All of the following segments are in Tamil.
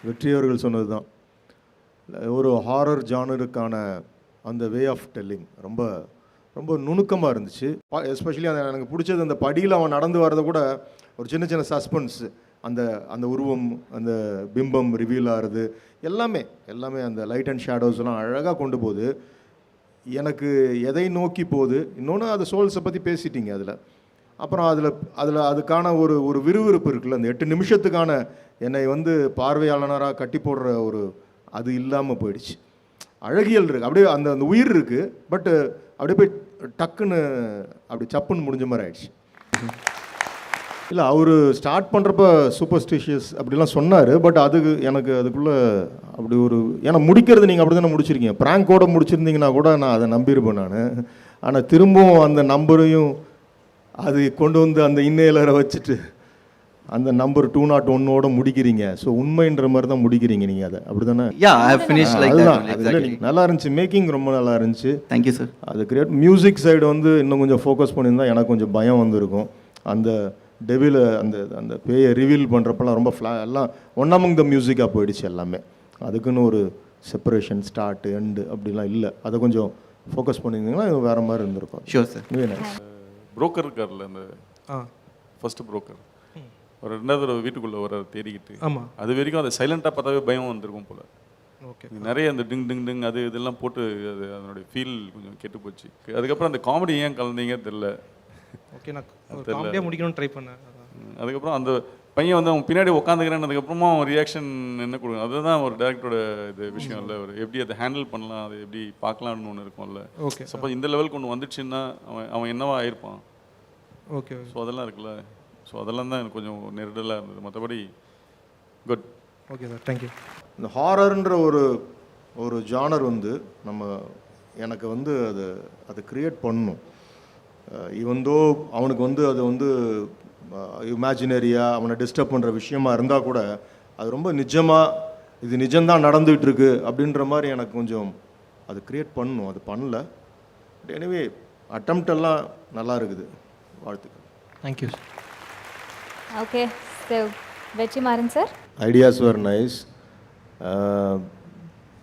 வெற்றி அவர்கள் சொன்னது தான். ஒரு ஹாரர் ஜானருக்கான அந்த வே ஆஃப் டெல்லிங் ரொம்ப ரொம்ப நுணுக்கமாக இருந்துச்சு. எஸ்பெஷலி அந்த எனக்கு பிடிச்சது அந்த படியில் அவன் நடந்து வரதை கூட ஒரு சின்ன சின்ன சஸ்பென்ஸ், அந்த அந்த உருவம், அந்த பிம்பம் ரிவீல் ஆகிறது எல்லாமே எல்லாமே அந்த லைட் அண்ட் ஷேடோஸ்லாம் அழகாக கொண்டு போகுது. எனக்கு எதை நோக்கி போகுது, இன்னொன்று அது சோல்ஸை பற்றி பேசிட்டீங்க அதில். அப்புறம் அதில் அதுக்கான ஒரு விறுவிறுப்பு இருக்குல்ல, அந்த 8 நிமிஷத்துக்கான என்னை வந்து பார்வையாளனராக கட்டி போடுற ஒரு அது இல்லாமல் போயிடுச்சு. அழகியல் இருக்குது, அப்படியே அந்த அந்த உயிர் இருக்குது, பட்டு அப்படியே போய் டக்குன்னு அப்படி சப்புன்னு முடிஞ்ச மாதிரி ஆயிடுச்சு. இல்லை, அவர் ஸ்டார்ட் பண்ணுறப்ப சூப்பர்ஸ்டிஷியஸ் அப்படிலாம் சொன்னார். பட் எனக்கு அதுக்குள்ளே அப்படி ஒரு, ஏன்னா முடிக்கிறது நீங்கள் அப்படி தானே முடிச்சிருக்கீங்க. ப்ராங்கோட முடிச்சிருந்தீங்கன்னா கூட நான் அதை நம்பியிருப்பேன் நான். ஆனால் திரும்பவும் அந்த நம்பரையும் அது கொண்டு வந்து அந்த இன்னேலரை வச்சுட்டு அந்த நம்பர் 201ஓட முடிக்கிறீங்க. ஸோ உண்மைன்ற மாதிரி தான் முடிக்கிறீங்க நீங்கள் அதை, அப்படி தானே? நல்லா இருந்துச்சு, மேக்கிங் ரொம்ப நல்லா இருந்துச்சு. Thank you sir. அது கிரியேட் மியூசிக் சைடு வந்து இன்னும் கொஞ்சம் ஃபோக்கஸ் பண்ணியிருந்தால் எனக்கு கொஞ்சம் பயம் வந்திருக்கும். அந்த டெவில அந்த அந்த பேயை ரிவீல் பண்ணுறப்பெல்லாம் ரொம்ப எல்லாம் ஒன் அமங் த மியூசிக்காக போயிடுச்சு எல்லாமே. அதுக்குன்னு ஒரு செப்பரேஷன் ஸ்டார்ட் எண்டு அப்படிலாம் இல்லை. அதை கொஞ்சம் ஃபோக்கஸ் பண்ணியிருந்தீங்கன்னா இது வேறு மாதிரி இருந்திருக்கும். Sure sir. புரோக்கர் இருக்கார்ல, அந்த ஃபர்ஸ்ட் புரோக்கர் ஒரு 2வது தடவை வீட்டுக்குள்ளே வர தேடிக்கிட்டு, அது வரைக்கும் அதை சைலண்டாக பார்த்தாவே பயம் வந்திருக்கும் போல். ஓகே, நிறைய அந்த டிங் டிங் டிங் அது இதெல்லாம் போட்டு அது அதனுடைய ஃபீல் கொஞ்சம் கெட்டு போச்சு. அதுக்கப்புறம் அந்த காமெடி ஏன் கலந்தீங்க தெரில. ஓகே, நான் காமெடியாக முடிக்கணும்னு ட்ரை பண்ணேன். அதுக்கப்புறம் அந்த பையன் வந்து அவங்க பின்னாடி உட்காந்துக்கிறேன்னு அதுக்கப்புறமா அவன் ரியாக்ஷன் என்ன கொடுக்கும், அதுதான் ஒரு டேரக்டரோட இது விஷயம் இல்லை. ஒரு எப்படி அதை ஹேண்டில் பண்ணலாம், அதை எப்படி பார்க்கலாம்னு ஒன்று இருக்கும்ல. ஓகே, சப்போஸ் இந்த லெவலுக்கு ஒன்று வந்துடுச்சுன்னா அவன் என்னவா ஆயிருப்பான். ஓகே, ஸோ அதெல்லாம் இருக்குல்ல. ஸோ அதெல்லாம் தான் எனக்கு கொஞ்சம் நெருடலாக இருந்தது. மற்றபடி குட். Okay sir, thank you. இந்த ஹாரர்ன்ற ஒரு ஜானர் வந்து எனக்கு வந்து அதை க்ரியேட் பண்ணணும். இவந்தோ அவனுக்கு வந்து அது வந்து இமேஜினரியாக அவனை டிஸ்டர்ப் பண்ணுற விஷயமா இருந்தால் கூட அது ரொம்ப இது நிஜம்தான் நடந்துகிட்டு இருக்கு அப்படின்ற மாதிரி எனக்கு கொஞ்சம் அது க்ரியேட் பண்ணணும். அது பண்ணல. பட் எனிவே அட்டெம்ப்ட் எல்லாம் நல்லா இருக்குது. வாழ்த்துக்கள். Thank you. Okay, so Vetrimaaran sir. Ideas were nice.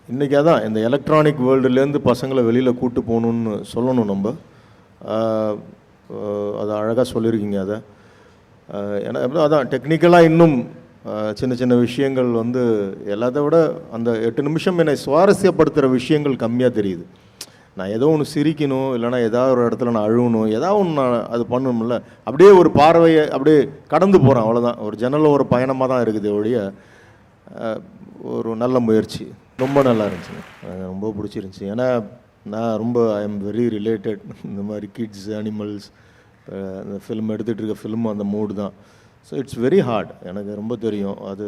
இன்றைக்கி அதான் இந்த எலக்ட்ரானிக் வேர்ல்டுலேருந்து பசங்களை வெளியில் கூட்டு போகணுன்னு சொல்லணும். நம்ம அதை அழகாக சொல்லியிருக்கீங்க. அதை ஏன்னா அதான் டெக்னிக்கலாக இன்னும் சின்ன சின்ன விஷயங்கள் வந்து எல்லாத்த விட அந்த 8 நிமிஷம் என்னை சுவாரஸ்யப்படுத்துகிற விஷயங்கள் கம்மியாக தெரியுது. நான் ஏதோ ஒன்று சிரிக்கணும், இல்லைனா ஏதாவது ஒரு இடத்துல நான் அழுகணும், ஏதாவது ஒன்று நான் அது பண்ணணும்ல. அப்படியே ஒரு பார்வையை அப்படியே கடந்து போகிறேன், அவ்வளோதான். ஒரு ஜன்னலில் ஒரு பயணமாக தான் இருக்குது ஒழிய. ஒரு நல்ல முயற்சி, ரொம்ப நல்லா இருந்துச்சுங்க. எனக்கு ரொம்ப பிடிச்சிருந்துச்சி. ஏன்னா நான் ரொம்ப ஐ எம் வெரி ரிலேட்டட் இந்த மாதிரி கிட்ஸ், அனிமல்ஸ், அந்த ஃபிலிம் எடுத்துகிட்டு இருக்க ஃபிலிம் அந்த மூடு தான். So it's very hard. எனக்கு ரொம்ப தெரியும் அது.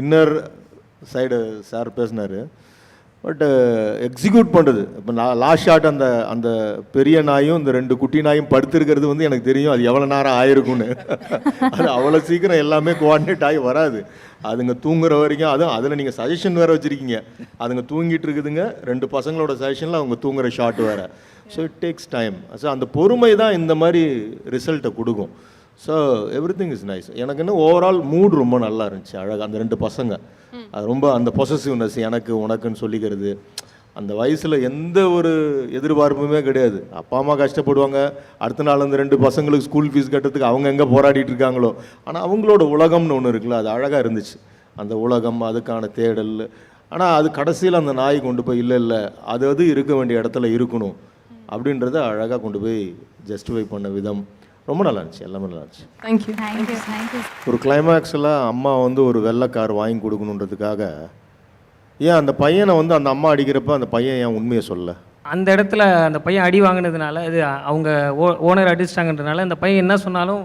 இன்னர் சைடு சார் பேசினார். பட் எக்ஸிக்யூட் பண்ணுறது, இப்போ நான் லாஸ்ட் ஷாட் அந்த பெரிய நாயும் இந்த 2 குட்டி நாயும் படுத்துருக்கிறது வந்து எனக்கு தெரியும் அது எவ்வளோ நேரம் ஆயிருக்குன்னு. அது அவ்வளோ சீக்கிரம் எல்லாமே கோஆர்டினேட் ஆகி வராது. அதுங்க தூங்குற வரைக்கும் அதில் நீங்கள் சஜஷன் வேறு வச்சுருக்கீங்க. அதுங்க தூங்கிட்டு இருக்குதுங்க, 2 பசங்களோட சஜஷனில் அவங்க தூங்குற ஷாட் வேறு. So it takes time. So அந்த பொறுமை தான் இந்த மாதிரி ரிசல்ட்டை கொடுக்கும். So every thing is nice. எனக்கு இன்னும் ஓவரால் மூட் ரொம்ப நல்லா இருந்துச்சு. அழகாக அந்த 2 பசங்க அது ரொம்ப அந்த பொசசிவ்னஸ், எனக்கு உனக்குன்னு சொல்லிக்கிறது. அந்த வயசில் எந்த ஒரு எதிர்பார்ப்புமே கிடையாது. அப்பா அம்மா கஷ்டப்படுவாங்க, அடுத்த நாள் அந்த 2 பசங்களுக்கு ஸ்கூல் ஃபீஸ் கட்டுறதுக்கு அவங்க எங்கே போராடிட்டு இருக்காங்களோ. ஆனால் அவங்களோட உலகம்னு ஒன்று இருக்குல்ல, அது அழகாக இருந்துச்சு. அந்த உலகம், அதுக்கான தேடல். ஆனால் அது கடைசியில் அந்த நாய் கொண்டு போய் இல்லை அது இருக்க வேண்டிய இடத்துல இருக்கணும் அப்படின்றத அழகாக கொண்டு போய் ஜஸ்டிஃபை பண்ண விதம் ரொம்ப நல்லா இருந்துச்சு. எல்லாமே நல்லா இருந்துச்சு. தேங்க்யூ. தேங்க்யூ. தேங்க்யூ. ஒரு கிளைமேக்ஸில் அம்மா வந்து ஒரு வெள்ளை கார் வாங்கி கொடுக்கணுன்றதுக்காக ஏன் அந்த பையனை வந்து அந்த அம்மா அடிக்கிறப்ப அந்த பையன் ஏன் உண்மையை சொல்ல? அந்த இடத்துல அந்த பையன் அடி வாங்கினதுனால இது அவங்க ஓனர் அடிச்சிட்டாங்கன்றனால அந்த பையன் என்ன சொன்னாலும்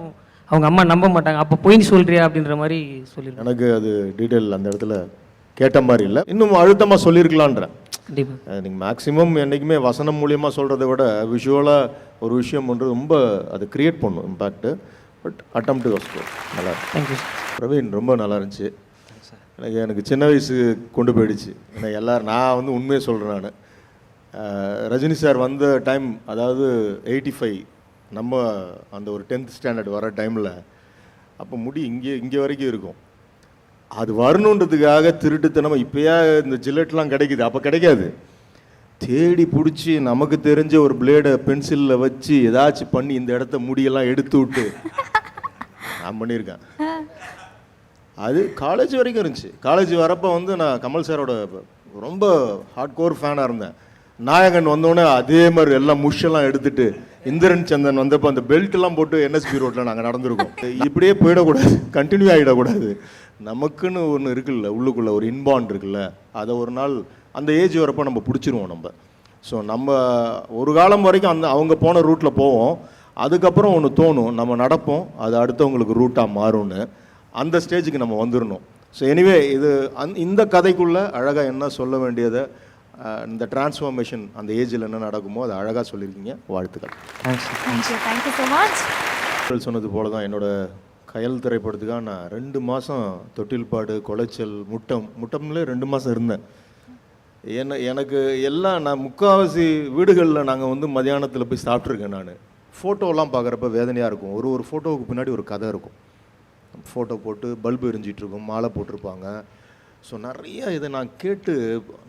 அவங்க அம்மா நம்ப மாட்டாங்க. அப்போ பொய் சொல்கிறியா அப்படின்ற மாதிரி சொல்லியிருக்கேன். எனக்கு அது டீட்டெயில் அந்த இடத்துல கேட்ட மாதிரி இல்லை. இன்னும் அழுத்தமாக சொல்லியிருக்கலான்றேன். நீங்கள் மேக்ஸிமம் என்றைக்குமே வசனம் மூலியமாக சொல்கிறத விட விஷுவலாக ஒரு விஷயம் பண்ணுறது ரொம்ப அது க்ரியேட் பண்ணும் impact. But attempt was good. நல்லா இருக்கு. தேங்க்யூ. பிரவீன் ரொம்ப நல்லா இருந்துச்சு. எனக்கு சின்ன வயசு கொண்டு போயிடுச்சு. ஏன்னா நான் வந்து உண்மையை சொல்கிறேன். நான் ரஜினி சார் வந்த டைம், அதாவது 85, நம்ம அந்த ஒரு 10th ஸ்டாண்டர்ட் வர டைமில் அப்போ முடி இங்கே வரைக்கும் இருக்கும். அது வரணுன்றதுக்காக திருட்டுத்தனமா இப்போயா இந்த ஜில்லெட்லாம் கிடைக்குது, அப்போ கிடைக்காது. தேடி பிடிச்சி நமக்கு தெரிஞ்ச ஒரு பிளேடை பென்சிலில் வச்சு ஏதாச்சும் பண்ணி இந்த இடத்த முடியெல்லாம் எடுத்து விட்டு நான் பண்ணியிருக்கேன். அது காலேஜ் வரைக்கும் இருந்துச்சு. காலேஜ் வரப்போ வந்து நான் கமல் சாரோட ரொம்ப ஹார்ட் கோர் ஃபேனாக இருந்தேன். நாயகன் வந்தோடனே அதே மாதிரி எல்லாம் முஷெல்லாம் எடுத்துட்டு இந்திரன் சந்தன் வந்தப்போ அந்த பெல்ட்லாம் போட்டு என்எஸ்பி ரோட்டில் நாங்கள் நடந்திருக்கோம். இப்படியே போயிடக்கூடாது, கண்டினியூ ஆகிடக்கூடாது. நமக்குன்னு ஒன்று இருக்குல்ல, உள்ளுக்குள்ளே ஒரு இன்பாண்ட் இருக்குல்ல, அதை ஒரு நாள் அந்த ஏஜ் வரப்போ நம்ம பிடிச்சிருவோம் நம்ம. ஸோ நம்ம ஒரு காலம் வரைக்கும் அந்த அவங்க போன ரூட்டில் போவோம். அதுக்கப்புறம் ஒன்று தோணும், நம்ம நடப்போம், அது அடுத்தவங்களுக்கு ரூட்டாக மாறும்னு. அந்த ஸ்டேஜுக்கு நம்ம வந்துடணும். ஸோ எனிவே இது இந்த கதைக்குள்ளே அழகாக என்ன சொல்ல வேண்டியதை, இந்த டிரான்ஸ்ஃபார்மேஷன் அந்த ஏஜில் என்ன நடக்குமோ அதை அழகாக சொல்லியிருக்கீங்க. வாழ்த்துக்கள். Thank you so much. சொன்னது போல தான் என்னோட கயல் திரைப்படத்துக்காக நான் 2 மாதம் தொட்டில்பாடு, குளைச்சல், முட்டம்ல 2 மாதம் இருந்தேன். எனக்கு எல்லாம் நான் முக்கால்வாசி வீடுகளில் நாங்கள் வந்து மதியானத்தில் போய் சாப்பிட்ருக்கேன். நான் ஃபோட்டோலாம் பார்க்குறப்ப வேதனையாக இருக்கும். ஒரு ஃபோட்டோவுக்கு பின்னாடி ஒரு கதை இருக்கும். ஃபோட்டோ போட்டு பல்பு எரிஞ்சிட்ருக்கும், மாலை போட்டிருப்பாங்க. ஸோ நிறைய இதை நான் கேட்டு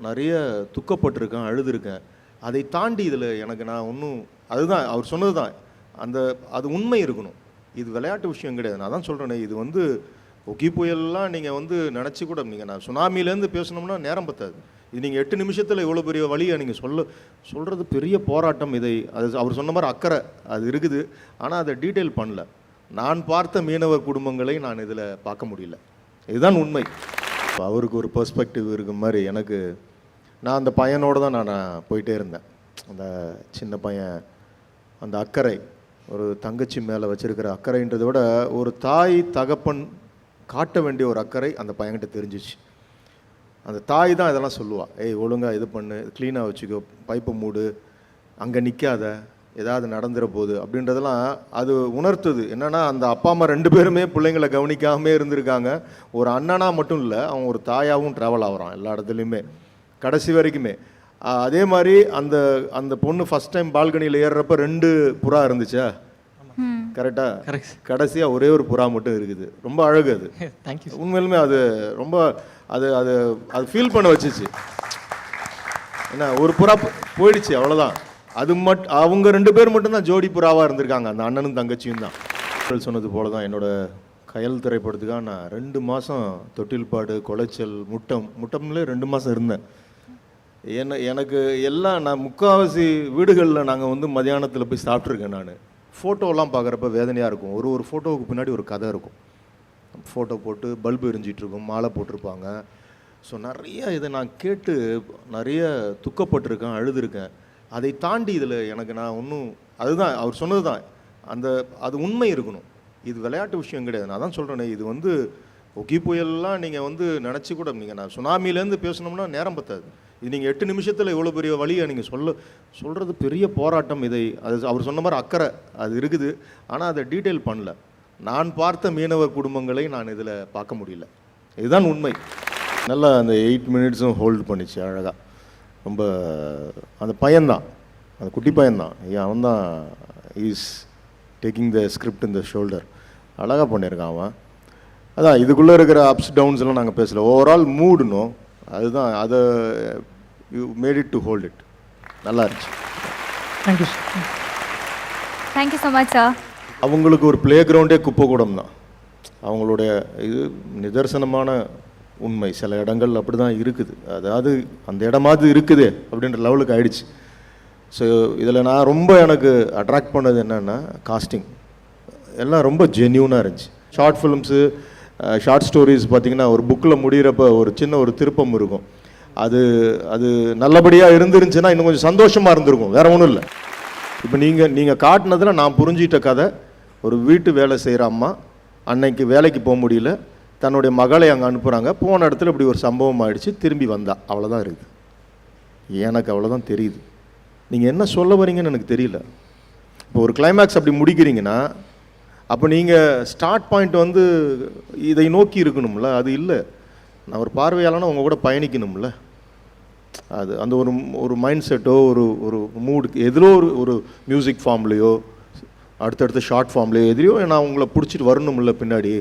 நிறைய துக்கப்பட்டிருக்கேன், அழுதுருக்கேன். அதை தாண்டி இதில் எனக்கு நான் ஒன்றும், அதுதான் அவர் சொன்னது தான், அது உண்மை இருக்கணும். இது விளையாட்டு விஷயம் கிடையாது. நான் தான் சொல்கிறேனே, இது வந்து ஒக்கி புயல்லாம் நீங்கள் வந்து நினச்சி கூட நான் சுனாமிலேருந்து பேசணும்னா நேரம் பத்தாது. இது நீங்கள் 8 நிமிஷத்தில் இவ்வளோ பெரிய வழியை நீங்கள் சொல்கிறது பெரிய போராட்டம். அது அவர் சொன்ன மாதிரி அக்கறை அது இருக்குது. ஆனால் அதை டீட்டெயில் பண்ணல. நான் பார்த்த மீனவர் குடும்பங்களை நான் இதில் பார்க்க முடியல. இதுதான் உண்மை. அவருக்கு ஒரு பெர்ஸ்பெக்டிவ் இருக்க மாதிரி எனக்கு, நான் அந்த பையனோடு தான் நான் போயிட்டே இருந்தேன். அந்த சின்ன பையன் அந்த அக்கறை, ஒரு தங்கச்சி மேலே வச்சுருக்கிற அக்கறைன்றதை விட ஒரு தாய் தகப்பன் காட்ட வேண்டிய ஒரு அக்கறை அந்த பையன்கிட்ட தெரிஞ்சிச்சு. அந்த தாய் தான் இதெல்லாம் சொல்லுவாள், ஏய் ஒழுங்காக இது பண்ணு, க்ளீனாக வச்சுக்கோ, பைப்பை மூடு, அங்கே நிற்காத, ஏதாவது நடந்துட போகுது அப்படின்றதெல்லாம் அது உணர்த்துது. என்னென்னா அந்த அப்பா அம்மா 2 பேருமே பிள்ளைங்களை கவனிக்காமே இருந்திருக்காங்க. ஒரு அண்ணனா மட்டும் இல்லை, அவன் ஒரு தாயாகவும் ட்ராவல் ஆகிறான் எல்லா இடத்துலையுமே கடைசி வரைக்குமே. அதே மாதிரி அந்த பொண்ணு ஃபஸ்ட் டைம் பால்கனியில் ஏறுறப்ப 2 புறா இருந்துச்சா? கரெக்டாக கடைசியாக ஒரே ஒரு புறா மட்டும் இருக்குது. ரொம்ப அழகு அது. உண்மையிலுமே அது ரொம்ப அது அது அது ஃபீல் பண்ண வச்சிச்சு. என்ன, ஒரு புறா போயிடுச்சு, அவ்வளோதான். அவங்க 2 பேர் மட்டும்தான் ஜோடி புறாவாக இருந்திருக்காங்க, அந்த அண்ணனும் தங்கச்சியும் தான். சொன்னது போல தான் என்னோட கயல் திரைப்படத்துக்காக நான் 2 மாதம் தொட்டில்பாடு, குளைச்சல், முட்டம்ல 2 மாதம் இருந்தேன். எனக்கு எல்லாம் நான் முக்கால்வாசி வீடுகளில் நாங்கள் வந்து மதியானத்தில் போய் சாப்பிட்ருக்கேன். நான் ஃபோட்டோலாம் பார்க்குறப்ப வேதனையாக இருக்கும். ஒரு ஃபோட்டோவுக்கு பின்னாடி ஒரு கதை இருக்கும். ஃபோட்டோ போட்டு பல்பு எரிஞ்சிட்ருக்கும், மாலை போட்டிருப்பாங்க. ஸோ நிறைய இதை நான் கேட்டு நிறைய துக்கப்பட்டிருக்கேன், அழுதுருக்கேன். அதை தாண்டி இதில் எனக்கு நான் ஒன்றும், அதுதான் அவர் சொன்னது தான், அது உண்மை இருக்கணும். இது விளையாட்டு விஷயம் கிடையாது. நான் தான் சொல்கிறேனே, இது வந்து ஒக்கி புயல்லாம் நீங்கள் வந்து நினச்சி கூட நான் சுனாமிலேருந்து பேசணும்னா நேரம் பத்தாது. இது நீங்கள் 8 நிமிஷத்தில் இவ்வளோ பெரிய வழியை நீங்கள் சொல்கிறது பெரிய போராட்டம். அது அவர் சொன்ன மாதிரி அக்கறை அது இருக்குது. ஆனால் அதை டீட்டெயில் பண்ணல. நான் பார்த்த மீனவர் குடும்பங்களை நான் இதில் பார்க்க முடியல. இதுதான் உண்மை. நல்லா அந்த 8 மினிட்ஸும் ஹோல்டு பண்ணிச்சு அழகாக. ரொம்ப அந்த பையன்தான், அந்த குட்டி பையன்தான், அவன் தான் is taking the script in the shoulder. அழகாக பண்ணியிருக்கான் அவன். அதான் இதுக்குள்ளே இருக்கிற அப்ஸ் டவுன்ஸ் எல்லாம் நாங்கள் பேசல. ஓவரால் மூடுனோம், அதுதான் அதை you made it to hold it. நல்லா இருந்துச்சு. Thank you so much sir. அவங்களுக்கு ஒரு ப்ளே கிரவுண்டே குப்பைக்கூடம் தான். அவங்களுடைய இது நிதர்சனமான உண்மை. சில இடங்கள் அப்படி தான் இருக்குது. அதாவது அந்த இடமாவது இருக்குது அப்படின்ற லெவலுக்கு ஆயிடுச்சு. ஸோ இதில் நான் ரொம்ப எனக்கு அட்ராக்ட் பண்ணது என்னென்னா காஸ்டிங் எல்லாம் ரொம்ப ஜென்யூனாக இருந்துச்சு. ஷார்ட் ஃபிலிம்ஸு, ஷார்ட் ஸ்டோரிஸ் பார்த்திங்கன்னா ஒரு புக்கில் முடிகிறப்ப ஒரு சின்ன ஒரு திருப்பம் இருக்கும். அது நல்லபடியாக இருந்துருந்துச்சுன்னா இன்னும் கொஞ்சம் சந்தோஷமாக இருந்திருக்கும், வேறு ஒன்றும் இல்லை. இப்போ நீங்கள் காட்டினதில் நான் புரிஞ்சிட்ட கதை, ஒரு வீட்டு வேலை செய்கிற அம்மா அன்னைக்கு வேலைக்கு போக முடியல, தன்னுடைய மகளை அங்கே அனுப்புகிறாங்க. போன இடத்துல இப்படி ஒரு சம்பவம் ஆகிடுச்சு, திரும்பி வந்தா, அவ்வளோதான் இருக்குது. எனக்கு அவ்வளோதான் தெரியுது. நீங்கள் என்ன சொல்ல வரீங்கன்னு எனக்கு தெரியல. இப்போ ஒரு கிளைமேக்ஸ் அப்படி முடிக்கிறீங்கன்னா அப்போ நீங்கள் ஸ்டார்ட் பாயிண்ட் வந்து இதை நோக்கி இருக்கணும்ல, அது இல்லை. நான் ஒரு பார்வையாளனா உங்கள் கூட பயணிக்கணும்ல. அது அந்த ஒரு மைண்ட் செட்டோ ஒரு மூடுக்கு எதிலோ ஒரு மியூசிக் ஃபார்ம்லேயோ அடுத்தடுத்த ஷார்ட் ஃபார்ம்லேயோ எதிலையோ நான் உங்களை பிடிச்சிட்டு வரணும்ல பின்னாடி.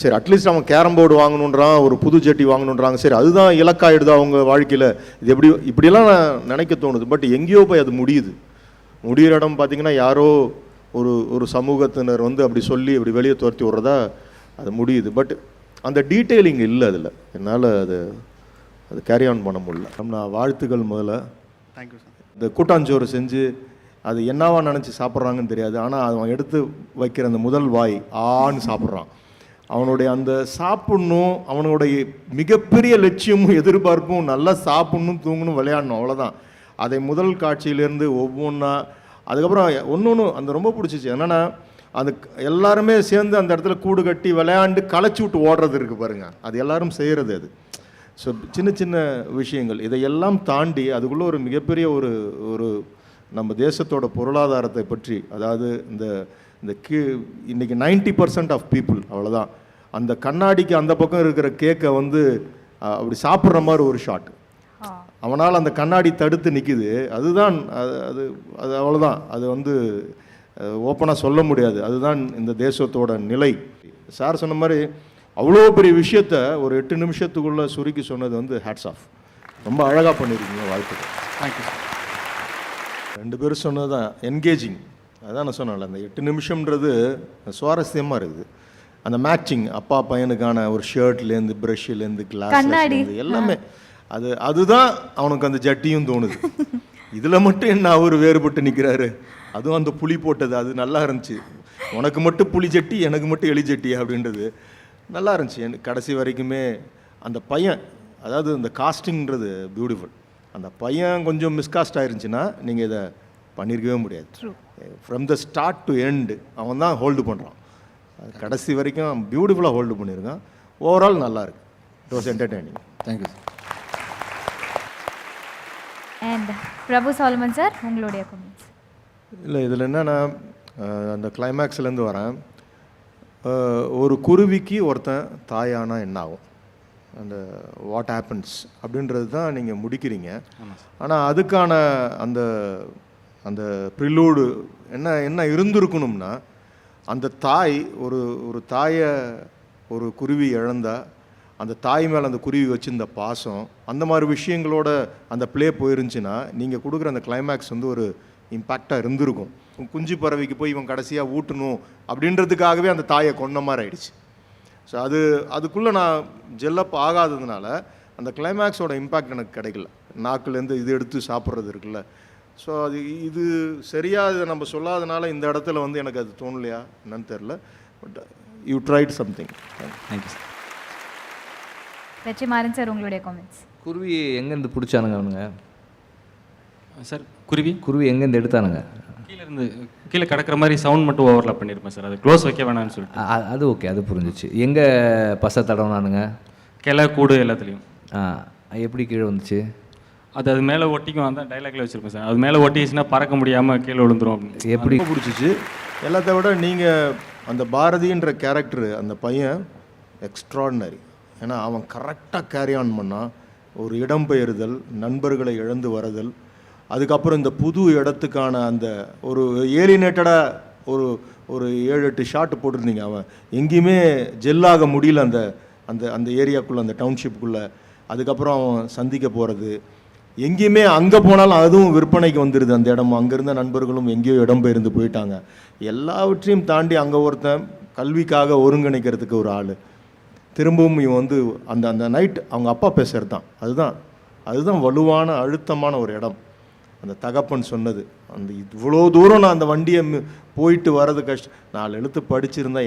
சரி அட்லீஸ்ட் அவன் கேரம் போர்டு வாங்கணுன்றான், ஒரு புது ஜெட்டி வாங்கணுன்றாங்க, சரி அதுதான் இலக்காயிடுது அவங்க வாழ்க்கையில். இது இப்படியெல்லாம் நான் நினைக்க தோணுது. பட் எங்கேயோ போய் அது முடிகிற இடம் பார்த்தீங்கன்னா யாரோ ஒரு சமூகத்தினர் வந்து அப்படி சொல்லி இப்படி வெளியே துரத்தி விட்றதா அது முடியுது. பட் அந்த டீட்டெயிலிங் இல்லை அதில், என்னால் அது கேரி ஆன் பண்ண முடியல. நான் வாழ்த்துக்கள் முதல்ல. Thank you sir. இந்த கூட்டாஞ்சோறு செஞ்சு அது என்னவா நினச்சி சாப்பிட்றாங்கன்னு தெரியாது, ஆனால் அவன் எடுத்து வைக்கிற அந்த முதல் வாய் ஆன்னு சாப்பிட்றான். அவனுடைய அந்த சாப்பிட்ணும், அவனுடைய மிகப்பெரிய லட்சியமும் எதிர்பார்ப்பும் நல்லா சாப்பிட்ணும், தூங்கணும், விளையாடணும், அவ்வளோதான். அதை முதல் காட்சியிலேருந்து ஒவ்வொன்றா அதுக்கப்புறம் ஒன்று அந்த ரொம்ப பிடிச்சிச்சு. என்னென்னா அந்த எல்லாருமே சேர்ந்து அந்த இடத்துல கூடு கட்டி விளையாண்டு களைச்சி விட்டு ஓடுறது இருக்குது பாருங்கள், அது எல்லாரும் செய்கிறது. அது ஸோ சின்ன சின்ன விஷயங்கள் இதையெல்லாம் தாண்டி அதுக்குள்ளே ஒரு மிகப்பெரிய ஒரு நம்ம தேசத்தோட பொருளாதாரத்தை பற்றி, அதாவது இந்த இன்றைக்கி 90% ஆஃப் பீப்புள் அவ்வளோதான் அந்த கண்ணாடிக்கு அந்த பக்கம் இருக்கிற கேக்கை வந்து அப்படி சாப்பிட்ற மாதிரி ஒரு ஷாட், அவனால் அந்த கண்ணாடி தடுத்து நிற்கிது. அதுதான் அது அவ்வளோதான். அது வந்து ஓப்பனாக சொல்ல முடியாது. அதுதான் இந்த தேசத்தோட நிலை. சார் சொன்ன மாதிரி அவ்வளோ பெரிய விஷயத்த ஒரு 8 நிமிஷத்துக்குள்ளே சுருக்கி சொன்னது வந்து ஹேட்ஸ் ஆஃப். ரொம்ப அழகாக பண்ணியிருக்கீங்க, வாழ்த்துக்கள். Thank you sir. 2 பேரும் சொன்னது தான் என்கேஜிங். அதான் நான் சொன்னேன்ல, அந்த 8 நிமிஷம்ன்றது சுவாரஸ்யமாக இருக்குது. அந்த மேட்சிங் அப்பா பையனுக்கான ஒரு ஷர்ட்லேருந்து ப்ரஷ்லேருந்து கிளாஸ்லேருந்து எல்லாமே அதுதான் அவனுக்கு அந்த ஜட்டியும் தோணுது. இதில் மட்டும் என்ன அவர் வேறுபட்டு நிற்கிறாரு, அதுவும் அந்த புளி போட்டது அது நல்லா இருந்துச்சு. உனக்கு மட்டும் புளி ஜட்டி, எனக்கு மட்டும் எலி ஜட்டி அப்படின்றது நல்லா இருந்துச்சு. எனக்கு கடைசி வரைக்குமே அந்த பையன், அதாவது இந்த காஸ்டிங்கிறது பியூட்டிஃபுல். அந்த பையன் கொஞ்சம் மிஸ்காஸ்ட் ஆயிருந்துச்சுன்னா நீங்கள் இதை பண்ணியிருக்கவே முடியாது. From the start to end அவன் தான் ஹோல்டு பண்ணுறான். அது கடைசி வரைக்கும் பியூட்டிஃபுல்லாக ஹோல்டு பண்ணியிருக்கான். ஓவரால் நல்லா இருக்கு. It was entertaining. Thank you sir. And Prabhu Solomon sir, உங்களுடைய கமெண்ட்ஸ். இல்லை, இதில் என்னென்னா அந்த கிளைமேக்ஸ்லேருந்து வரேன். ஒரு குருவிக்கு ஒருத்தன் தாயானா என்ன ஆகும், அந்த வாட் ஹேப்பன்ஸ் அப்படின்றது தான் நீங்கள் முடிக்கிறீங்க. ஆனால் அதுக்கான அந்த அந்த ப்ரிலூடு என்ன இருந்திருக்கணும்னா, அந்த தாய் ஒரு தாயை ஒரு குருவி இழந்தா அந்த தாய் மேலே அந்த குருவி வச்சுருந்த பாசம், அந்த மாதிரி விஷயங்களோட அந்த ப்ளே போயிருந்துச்சுன்னா நீங்கள் கொடுக்குற அந்த கிளைமேக்ஸ் வந்து ஒரு இம்பேக்டாக இருந்திருக்கும். குஞ்சு பறவைக்கு போய் இவன் கடைசியாக ஊட்டணும் அப்படின்றதுக்காகவே அந்த தாயை கொண்ட மாதிரி ஆயிடுச்சு. ஸோ அதுக்குள்ளே நான் ஜெல்லப் ஆகாததுனால அந்த கிளைமேக்ஸோட இம்பேக்ட் எனக்கு கிடைக்கல. நாக்குலேருந்து இது எடுத்து சாப்பிட்றது இருக்குல்ல, ஸோ இது சரியாக இதை நம்ம சொல்லாதனால இந்த இடத்துல வந்து எனக்கு அது தோணலையா என்னன்னு தெரில. But you tried something. Thank you sir. Vetrimaaran sir, உங்களுடைய கமெண்ட்ஸ். குருவி எங்கேருந்து பிடிச்சானுங்க அவனுங்க சார்? குருவி எங்கேருந்து எடுத்தானுங்க? கீழே கிடக்கிற மாதிரி சவுண்ட் மட்டும் ஓவர்லாப் பண்ணியிருப்பேன் சார். அது க்ளோஸ் வைக்க வேணாம்னு சொல்லிட்டு. அது ஓகே, அது புரிஞ்சிச்சு. எங்கே பசை தடவுனானுங்க? கிளை கூடு எல்லாத்துலேயும். எப்படி கீழே வந்துச்சு? அது மேலே ஒட்டிக்கும். அந்த டைலாக்ல வச்சுருப்பேன் சார். அது மேலே ஒட்டிச்சுன்னா பறக்க முடியாமல் கீழே விழுந்துரும் அப்படின்னு. எப்படி பிடிச்சிச்சு? எல்லாத்த விட நீங்கள் அந்த பாரதின்ற கேரக்டரு, அந்த பையன் எக்ஸ்ட்ராடினரி. ஏன்னா அவன் கரெக்டாக கேரி ஆன் பண்ணான். ஒரு இடம்பெயர்தல், நண்பர்களை இழந்து வரதல், அதுக்கப்புறம் இந்த புது இடத்துக்கான அந்த ஒரு ஏலினேட்டடாக ஒரு 7-8 ஷாட் போட்டிருந்தீங்க. அவன் எங்கேயுமே ஜெல்லாக முடியல அந்த அந்த அந்த ஏரியாக்குள்ளே, அந்த டவுன்ஷிப்புக்குள்ளே. அதுக்கப்புறம் அவன் சந்திக்க போகிறது, எங்கேயுமே அங்கே போனாலும் அதுவும் விற்பனைக்கு வந்துடுது அந்த இடம். அங்கே இருந்த நண்பர்களும் எங்கேயோ இடம்பெயர்ந்து போயிட்டாங்க. எல்லாவற்றையும் தாண்டி அங்கே ஒருத்தன் கல்விக்காக ஒருங்கிணைக்கிறதுக்கு ஒரு ஆள். திரும்பவும் இவன் வந்து அந்த அந்த நைட் அவங்க அப்பா பேசுகிறது தான், அதுதான் வலுவான அழுத்தமான ஒரு இடம். அந்த தகப்பன் சொன்னது, அந்த இவ்வளோ தூரம் நான் அந்த வண்டியை போயிட்டு வர்றது கஷ்டம். 4 எழுத்து படிச்சிருந்தா